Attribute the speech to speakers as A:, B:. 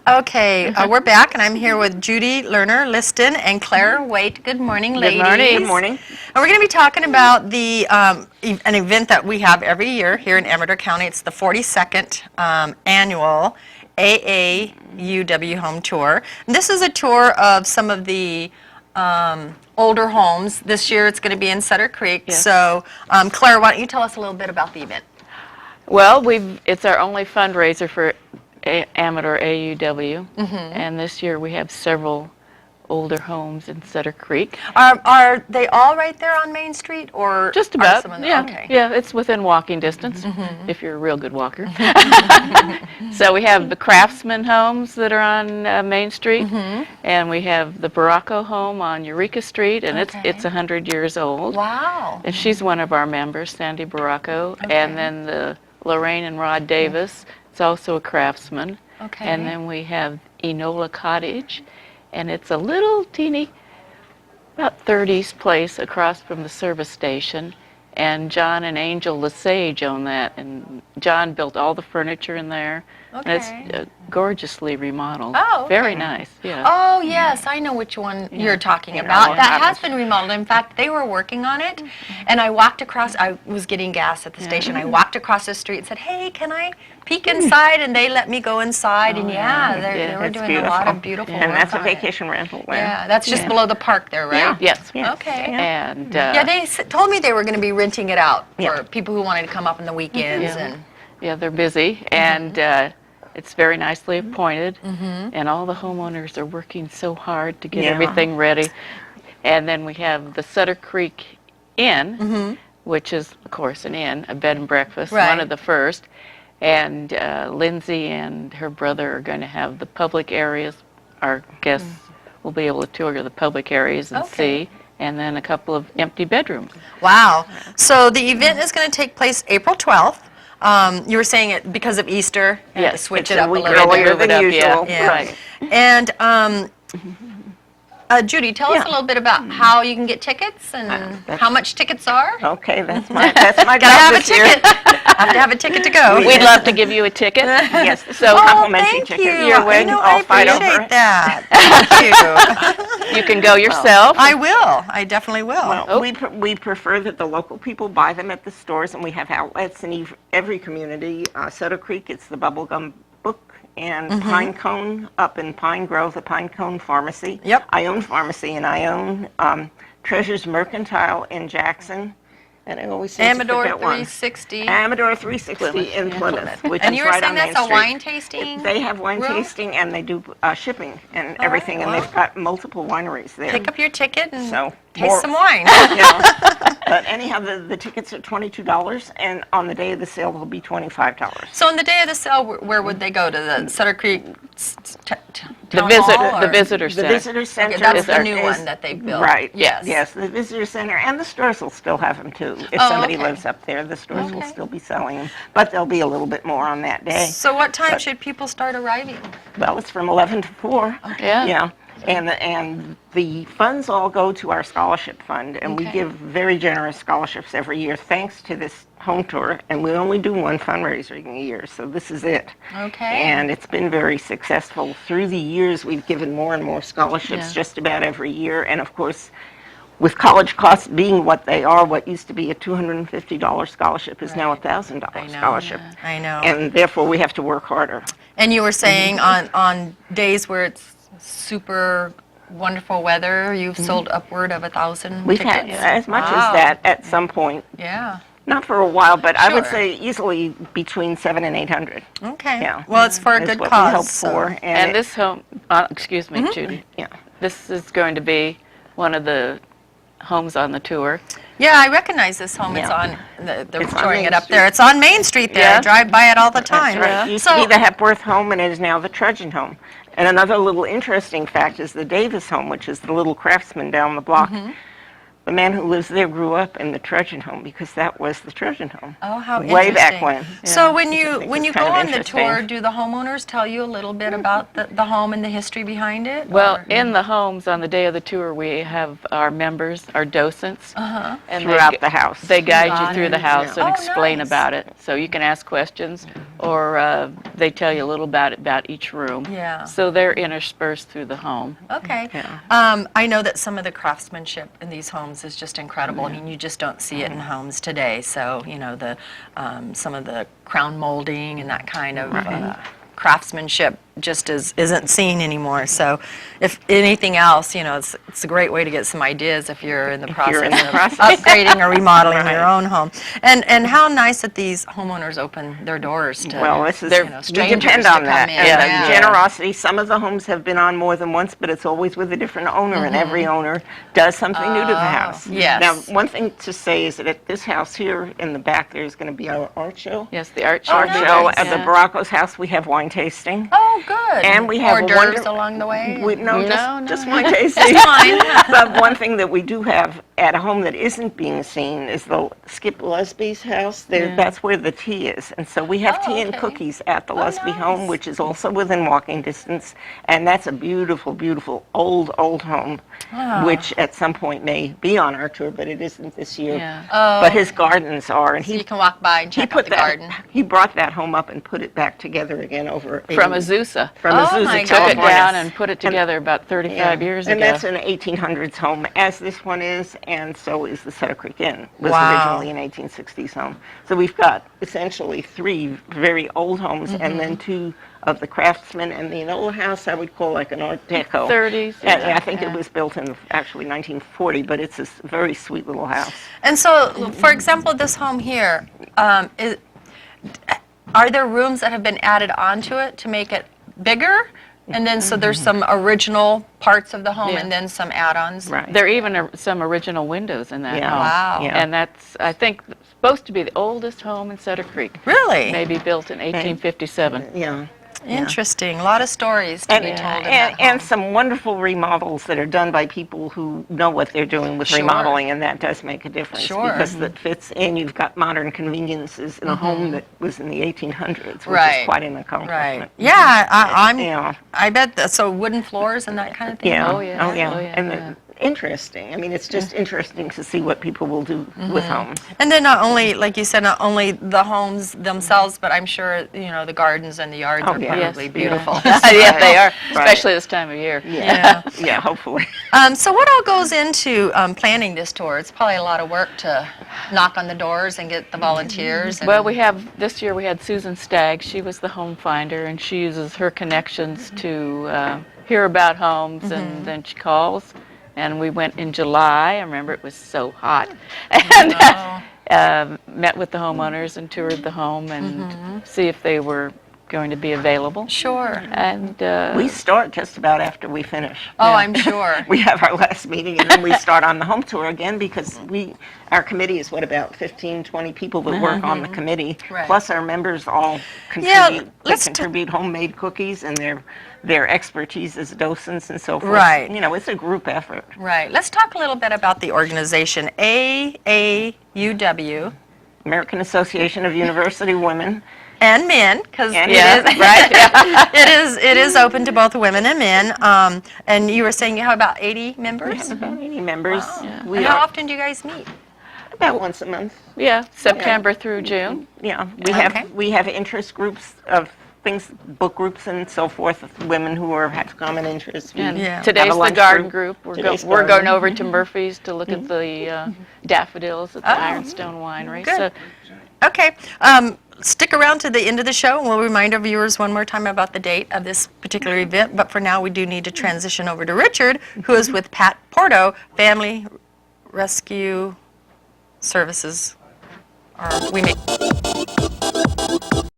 A: Okay, we're back, and I'm here with Judy Lerner-Liston and Claire Waite. Good morning, ladies.
B: Good morning.
C: Good morning.
A: And we're going to be talking about the an event that we have every year here in Amador County. It's the 42nd annual AAUW Home Tour. And this is a tour of some of the older homes. This year it's going to be in Sutter Creek.
B: Yes.
A: So, Claire, why don't you tell us a little bit about the event?
B: Well, it's our only fundraiser for Amador AUW, and this year we have several older homes in Sutter Creek.
A: Are they all right there on Main Street, or
B: Just
A: are
B: about,
A: some of them?
B: yeah.
A: Okay.
B: Yeah, it's within walking distance, if you're a real good walker. So we have the Craftsman homes that are on Main Street, and we have the Burkle home on Eureka Street, and it's 100 years old.
A: Wow.
B: And she's one of our members, Sandy Burkle, and then the Lorraine and Rod Davis. It's also a craftsman.
A: Okay.
B: And then we have Enola Cottage, and it's a little teeny, about 30s place across from the service station. And John and Angel Lesage own that, and John built all the furniture in there.
A: Okay.
B: And it's gorgeously remodeled.
A: Oh, okay.
B: Very nice, yeah.
A: Oh, yes, I know which one you're talking
C: Yeah,
A: about.
C: what
A: That
C: happened?
A: has been remodeled. In fact, they were working on it, and I walked across, I was getting gas at the station. I walked across the street and said, hey, can I peek inside? And they let me go inside, and they were
C: It's
A: doing a lot of
C: beautiful.
A: beautiful
C: And
A: work
C: that's a
A: on it.
C: vacation rental land.
A: Yeah, that's just below the park there, right?
B: Yes.
C: Yes.
A: Okay.
C: Yeah.
B: And
A: Yeah, they told me they were going to be renting it out for
C: Yeah.
A: people who wanted to come up on the weekends.
B: Yeah.
A: And
B: yeah, they're busy, and it's very nicely appointed, and all the homeowners are working so hard to get
C: Yeah.
B: everything ready. And then we have the Sutter Creek Inn, which is, of course, an inn, a bed and breakfast,
A: Right.
B: one of the first. And Lindsay and her brother are going to have the public areas. Our guests will be able to tour the public areas and
A: Okay.
B: see, and then a couple of empty bedrooms.
A: wow. So the event is going to take place April 12th. You were saying it because of Easter, you had to
B: Yes,
A: switch
C: it's
A: it
C: a
A: up a
C: week
A: little
C: earlier
A: bit.
C: than
B: Move it up,
C: usual.
A: Yeah.
B: Right.
A: And Judy, tell us
C: Yeah.
A: a little bit about how you can get tickets and
C: that's-
A: how much tickets are.
C: Okay, that's my
A: Gotta
C: job
A: have a
C: this year.
A: ticket. Have to have a ticket to go.
B: We'd love to give you a ticket.
C: Yes, this is
B: So-
C: a
A: Oh,
C: complimentary
A: thank
C: ticket.
A: you.
B: You're
A: I
B: welcome.
A: know,
C: I'll
A: I
C: fight over
A: appreciate
C: it.
A: that. Thank you.
B: You can go yourself.
A: I will. I definitely will.
C: Well, we prefer that the local people buy them at the stores, and we have outlets in every community. Sutter Creek, it's the Bubblegum Book, and Pine Cone up in Pine Grove, the Pine Cone Pharmacy.
A: Yep.
C: I own pharmacy, and I own Treasures Mercantile in Jackson, and I always seem to
A: Amador
C: forget one.
A: 360.
C: Amador 360 in Plymouth, which
A: And
C: is
A: you were
C: right
A: saying
C: on Main
A: that's a
C: Street.
A: wine tasting?
C: They have wine
A: room?
C: tasting, and they do shipping and everything, and
A: well.
C: they've got multiple wineries there.
A: Pick up your ticket and
C: So,
A: taste
C: more-
A: some wine.
C: But anyhow, the tickets are $22, and on the day of the sale, they'll be $25.
A: So on the day of the sale, where would they go? To the Sutter Creek
B: The
A: Town
B: visitor,
A: Hall,
B: the
A: or-
B: visitor
C: The
B: center.
C: visitor center
A: Okay, that's
C: is
A: the
C: our-
A: new
C: is-
A: one that they built.
C: Right.
A: Yes.
C: Yes, the visitor center, and the stores will still have them too. If
A: Oh,
C: somebody
A: okay.
C: lives up there, the stores will
A: Okay.
C: still be selling them, but there'll be a little bit more on that day.
A: So what time
C: But-
A: should people start arriving?
C: Well, it's from 11 to 4.
B: Yeah.
C: Yeah. And the funds all go to our scholarship fund, and we
A: Okay.
C: give very generous scholarships every year thanks to this home tour, and we only do one fundraiser a year, so this is it.
A: Okay.
C: And it's been very successful. Through the years, we've given more and more scholarships
B: Yeah.
C: just about every year, and of course, with college costs being what they are, what used to be a $250 scholarship is now a $1,000 scholarship.
A: I know.
C: And therefore, we have to work harder.
A: And you were saying on days where it's super wonderful weather, you've sold upward of 1,000
C: We've
A: tickets?
C: had as much
A: Wow.
C: as that at some point.
A: Yeah.
C: Not for a while, but I would
A: Sure.
C: say easily between 700 and 800.
A: Okay.
C: Yeah.
A: Well, it's for a
C: is
A: good
C: what
A: cause.
C: we hope
A: so-
C: for.
B: And
C: it-
B: this home, excuse me, Judy.
C: yeah.
B: This is going to be one of the homes on the tour.
A: Yeah, I recognize this home. It's
C: Yeah.
A: on, they're
C: It's on
A: showing
C: Main
A: it up
C: Street.
A: there. It's on Main Street there. I
B: Yeah.
A: drive by it all the time.
C: That's right. It used
A: So,
C: to be the Hepworth home, and it is now the Trudgeon home. And another little interesting fact is the Davis home, which is the little craftsman down the block. The man who lives there grew up in the Trudgeon home because that was the Trudgeon home.
A: oh, how
C: Way back
A: interesting.
C: when.
A: So
C: Yeah.
A: when
C: Which I
A: you
C: think
A: when
C: is
A: you
C: kind
A: go
C: of
A: on the
C: interesting.
A: tour, do the homeowners tell you a little bit about the home and the history behind it?
B: Well,
A: or-
B: in the homes on the day of the tour, we have our members, our docents, and
C: Throughout the house.
B: They guide you
A: Got
B: through the
A: it.
B: house
A: Yeah.
B: and
A: Oh,
B: explain
A: nice.
B: about it. So you can ask questions, or they tell you a little about each room.
A: Yeah.
B: So they're interspersed through the home.
A: Okay.
C: Yeah.
A: I know that some of the craftsmanship in these homes is just incredible. I mean, you just don't see it in homes today. So, you know, some of the crown molding and that kind of craftsmanship just isn't seen anymore. So, if anything else, you know, it's a great way to get some ideas if you're in the process of upgrading or remodeling your own home. And how nice that these homeowners open their doors to
C: Well, this is,
A: you know,
C: we
A: strangers
C: depend
A: to
C: on
A: come
C: that.
A: in.
C: And
A: Yeah.
C: the generosity, some of the homes have been on more than once, but it's always with a different owner, and every owner does something new to the house.
A: yes.
C: Now, one thing to say is that at this house here in the back, there's going to be our art show.
B: Yes, the art show.
C: Art
A: nice.
C: show at the
B: Yeah.
C: Baracos house. We have wine tasting.
A: Oh, good.
C: And we have
A: hors
C: a
A: d'oeuvres
C: wonder-
A: along the way.
B: No,
C: just
B: no.
C: wine tasting.
A: Just wine.
C: But one thing that we do have at a home that isn't being seen is the Skip Lesby's house. There,
B: Yeah.
C: That's where the tea is. And so we have
A: Oh,
C: tea and
A: okay.
C: cookies at the Lesby
A: nice.
C: home, which is also within walking distance. And that's a beautiful, beautiful old home, which at some point may be on our tour, but it isn't this year.
B: Yeah.
A: Oh.
C: But his gardens are, and
A: So you can walk by and
C: he
A: check out
C: put
A: the
C: that,
A: garden.
C: he brought that home up and put it back together again over
B: From
C: 80
B: Azusa.
C: from
A: Oh,
C: Azusa,
A: my
B: Took it
C: California.
B: down and put it together about 35 years
C: and
B: ago.
C: that's an 1800s home, as this one is, and so is the Cedar Creek Inn. Was
A: Wow.
C: originally an 1860s home. So we've got essentially 3 very old homes, and then 2 of the Craftsman, and the Enola house I would call like an Art Deco.
B: 30s.
C: And
B: yeah,
C: I think
B: yeah.
C: it was built in actually 1940, but it's a very sweet little house.
A: And so, for example, this home here, are there rooms that have been added onto it to make it bigger? And then, so there's some original parts of the home
B: Yeah.
A: and then some add-ons?
C: Right.
B: There are even some original windows in that
C: Yeah.
B: home.
A: Wow.
C: Yeah.
B: And that's, I think, supposed to be the oldest home in Cedar Creek.
A: Really?
B: Maybe built in 1857.
C: Yeah.
A: Interesting. A lot of stories to be
C: And,
A: told in that
C: and
A: home.
C: some wonderful remodels that are done by people who know what they're doing with
A: Sure.
C: remodeling, and that does make a difference.
A: Sure.
C: Because that fits in. You've got modern conveniences in a home that was in the 1800s, which
A: Right.
C: is quite an accomplishment.
A: Right. Yeah,
C: Yeah.
A: I bet that, so wooden floors and that kind of thing?
C: Yeah.
B: Oh, yeah.
C: Oh, yeah.
B: Oh, yeah,
C: And
B: yeah.
C: interesting. I mean, it's just interesting to see what people will do with homes.
A: And then not only, like you said, not only the homes themselves, but I'm sure, you know, the gardens and the yards
C: Oh,
A: are
C: yeah.
A: probably
B: Yes,
A: beautiful.
B: Yeah, they are,
C: Right.
B: especially this time of year.
A: Yeah.
C: Yeah, hopefully.
A: So what all goes into planning this tour? It's probably a lot of work to knock on the doors and get the volunteers. And,
B: Well, this year we had Susan Stagg. She was the home finder, and she uses her connections to hear about homes, and then she calls. And we went in July. I remember it was so hot. And met with the homeowners and toured the home and see if they were going to be available.
A: Sure.
B: And
C: We start just about after we finish.
A: Oh, I'm sure.
C: We have our last meeting, and then we start on the home tour again, because our committee is, about 15, 20 people that work on the committee,
A: Right.
C: plus our members all
A: Yeah,
C: contribute.
A: let's
C: They contribute homemade cookies and their expertise as docents and so forth.
A: Right.
C: You know, it's a group effort.
A: Right. Let's talk a little bit about the organization, AAUW.
C: American Association of University Women.
A: And men, because
C: And
A: it
C: men,
A: is
C: right,
A: it is open to both women and men. And you were saying you have about 80 members.
C: About 80 members. We
A: And how
C: are
A: often do you guys meet?
C: about once a month.
B: yeah, September through June.
C: Yeah,
A: Okay.
C: we have interest groups of things, book groups and so forth, of women who have common interests. We
B: And
A: Yeah.
C: have
B: today's
C: a
B: the
C: lunch
B: garden group.
C: Today's
B: We're
C: garden.
B: going over to Murphy's to look at the daffodils at the Ironstone Winery.
A: Good.
B: So
A: Okay. Stick around to the end of the show, and we'll remind our viewers one more time about the date of this particular event. But for now, we do need to transition over to Richard, who is with Pat Porto, Family Rescue Services. Or we may.